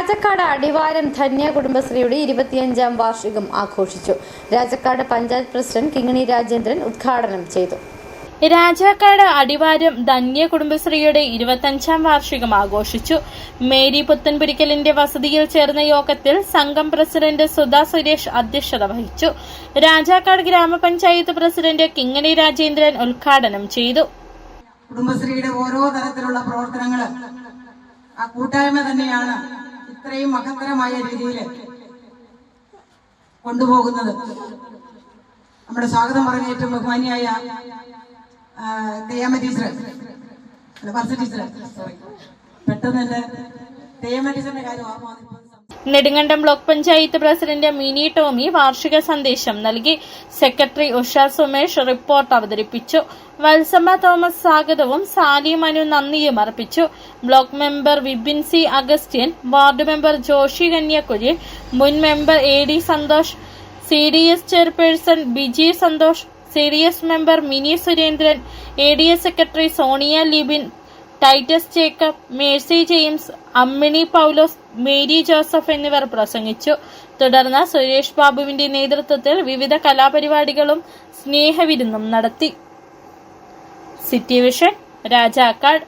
രാജക്കാട് അടിവാരം ധന്യ കുടുംബശ്രീയുടെ 25ാം വാർഷികം ആഘോഷിച്ചു. രാജക്കാട് പഞ്ചായത്ത് പ്രസിഡന്റ് കിങ്ങിണി രാജേന്ദ്രൻ ഉദ്ഘാടനം ചെയ്തു. രാജാക്കാട് അടിവാരം ധന്യ കുടുംബശ്രീയുടെ 25ാം വാർഷികം ആഘോഷിച്ചു. മേരി പുത്തൻപുരിക്കലിന്റെ വസതിയിൽ ചേർന്ന യോഗത്തിൽ സംഘം പ്രസിഡന്റ് സുധാ സുരേഷ് അധ്യക്ഷത വഹിച്ചു. രാജാക്കാട് ഗ്രാമപഞ്ചായത്ത് പ്രസിഡന്റ് കിങ്ങിണി രാജേന്ദ്രൻ ഉദ്ഘാടനം ചെയ്തു. കുടുംബശ്രീയുടെ ഓരോ തരത്തിലുള്ള പ്രവർത്തനങ്ങൾ ആ കൂട്ടായ്മ തന്നെയാണ് ഇത്രയും മഹത്തരമായ രീതിയിൽ കൊണ്ടുപോകുന്നത്. നമ്മുടെ സ്വാഗതം പറഞ്ഞ ഏറ്റവും ബഹുമാനിയായ തെയ്യാമ്മ ടീച്ചർ, വർഷ ടീച്ചർ, പെട്ടെന്ന് എന്റെ തെയ്യാമ്മ ടീച്ചറിന്റെ കാര്യം നെടുങ്കണ്ടം ബ്ലോക്ക് പഞ്ചായത്ത് പ്രസിഡന്റ് മിനി ടോമി വാർഷിക സന്ദേശം നൽകി. സെക്രട്ടറി ഉഷ സുമേഷ് റിപ്പോർട്ട് അവതരിപ്പിച്ചു. വത്സമ്മ തോമസ് സ്വാഗതവും സാലി മനു നന്ദിയും അർപ്പിച്ചു. Block member Vipin C Augustine, ward member Joshy Kanyakurian, മുൻ member AD Santhosh, CDS chairperson Biji Santhosh, CDS member Mini Surendran, ADS secretary Sonia Libin, Titus Jacob, Mercy James, Ammini Paulose, Mary Joseph എന്നിവർ പ്രസംഗിച്ചു. തുടർന്ന് സുരേഷ് ബാബുവിന്റെ നേതൃത്വത്തിൽ വിവിധ കലാപരിപാടികളും സ്നേഹവിരുന്നും നടത്തി. City vision, Rajakkad.